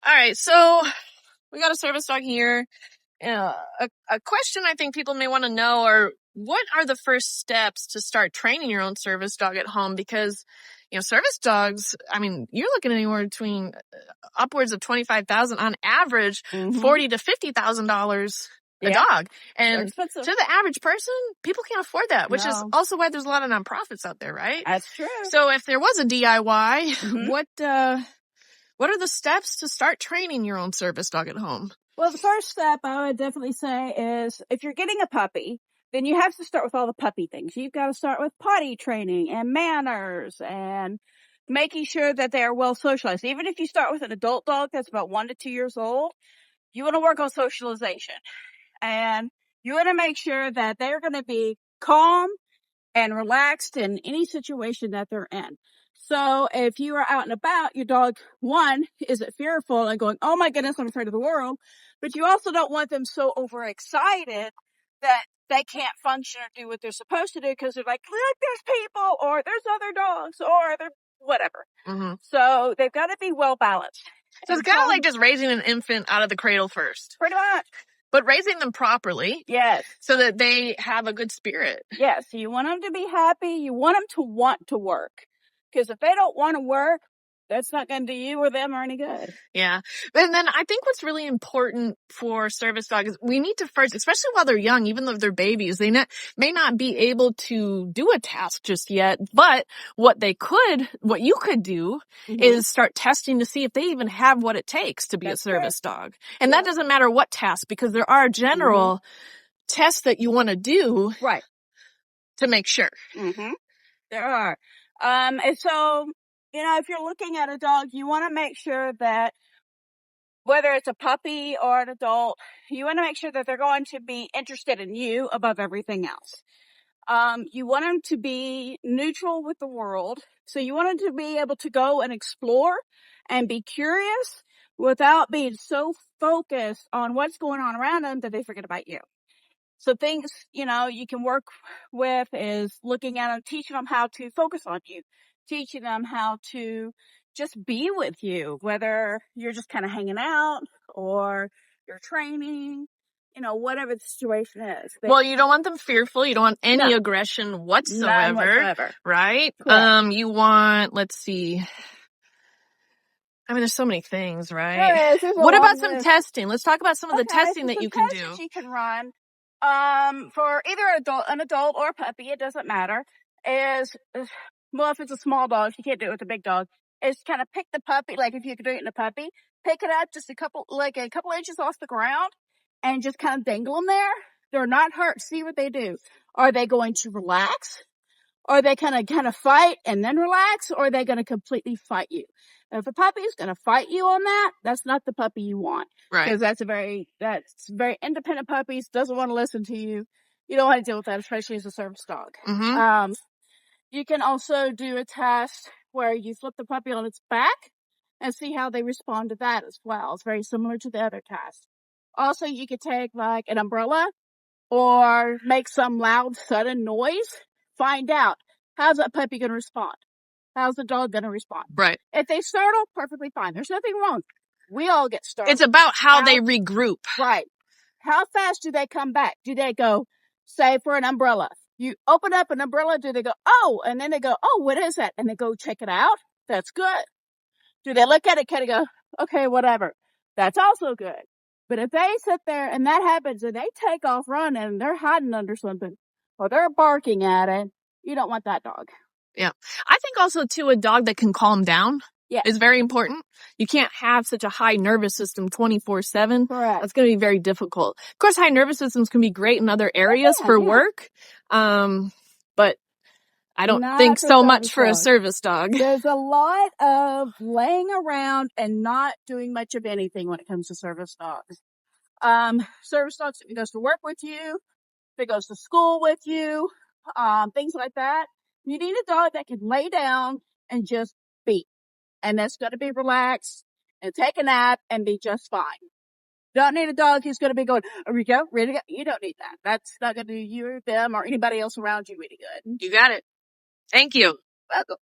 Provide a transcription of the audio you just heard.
All right, so we got a service dog here. A question I think people may want to know are, what are the first steps to start training your own service dog at home? Because, service dogs, I mean, you're looking anywhere between upwards of $25,000 on average, $40,000 to $50,000 a dog. And to the average person, people can't afford that, which is also why there's a lot of nonprofits out there, right? That's true. So if there was a DIY, what are the steps to start training your own service dog at home? Well, the first step I would definitely say is, if you're getting a puppy, then you have to start with all the puppy things. You've got to start with potty training and manners and making sure that they are well socialized. Even if you start with an adult dog that's about 1 to 2 years old, you want to work on socialization. And you want to make sure that they're going to be calm and relaxed in any situation that they're in. So if you are out and about, your dog, one, isn't fearful and going, oh my goodness, I'm afraid of the world. But you also don't want them so overexcited that they can't function or do what they're supposed to do, because they're like, look, there's people, or there's other dogs, or they're whatever. So they've got to be well balanced. So it's kind of like just raising an infant out of the cradle first. Pretty much. But raising them properly. Yes. So that they have a good spirit. Yes. You want them to be happy. You want them to want to work. Because if they don't want to work, that's not going to do you or them or any good. Yeah. And then I think what's really important for service dogs is we need to first, especially while they're young, even though they're babies, they may not be able to do a task just yet. But what you could do is start testing to see if they even have what it takes to be a service dog. And that doesn't matter what task, because there are general tests that you want to do to make sure. There are. And so, if you're looking at a dog, you want to make sure that whether it's a puppy or an adult, you want to make sure that they're going to be interested in you above everything else. You want them to be neutral with the world. So you want them to be able to go and explore and be curious without being so focused on what's going on around them that they forget about you. So things, you can work with is looking at them, teaching them how to focus on you, teaching them how to just be with you, whether you're just kind of hanging out or you're training, whatever the situation is. Well, you don't want them fearful. You don't want any aggression whatsoever. None whatsoever. Right? Correct. You want, let's see. I mean, there's so many things, right? What about some testing? Let's talk about some of the testing that you can do. You can run. For either an adult or a puppy, it doesn't matter, if it's a small dog, you can't do it with a big dog, is kind of pick the puppy, like if you could do it in a puppy, pick it up just a couple inches off the ground and just kind of dangle them there. They're not hurt. See what they do. Are they going to relax? Are they kind of fight and then relax? Or are they going to completely fight you? If a puppy is going to fight you on that, that's not the puppy you want. Right. Because that's very independent puppies, doesn't want to listen to you. You don't want to deal with that, especially as a service dog. You can also do a test where you flip the puppy on its back and see how they respond to that as well. It's very similar to the other test. Also, you could take like an umbrella or make some loud, sudden noise. Find out, how's that puppy going to respond? How's the dog going to respond? Right. If they startle, perfectly fine. There's nothing wrong. We all get startled. It's about how they regroup. Right. How fast do they come back? Do they go, say, for an umbrella? You open up an umbrella, do they go, oh, and then they go, oh, what is that? And they go check it out? That's good. Do they look at it, kind of go, okay, whatever. That's also good. But if they sit there and that happens and they take off running and they're hiding under something or they're barking at it, you don't want that dog. Yeah. I think also, too, a dog that can calm down is very important. You can't have such a high nervous system 24/7. Correct. That's going to be very difficult. Of course, high nervous systems can be great in other areas for work. But I don't think so much for a service dog. There's a lot of laying around and not doing much of anything when it comes to service dogs. Service dogs, if it goes to work with you, if it goes to school with you, things like that. You need a dog that can lay down and just be. And that's going to be relaxed and take a nap and be just fine. Don't need a dog who's going to be going, are we go? Ready to go? You don't need that. That's not going to do you or them or anybody else around you any good. You got it. Thank you. Welcome.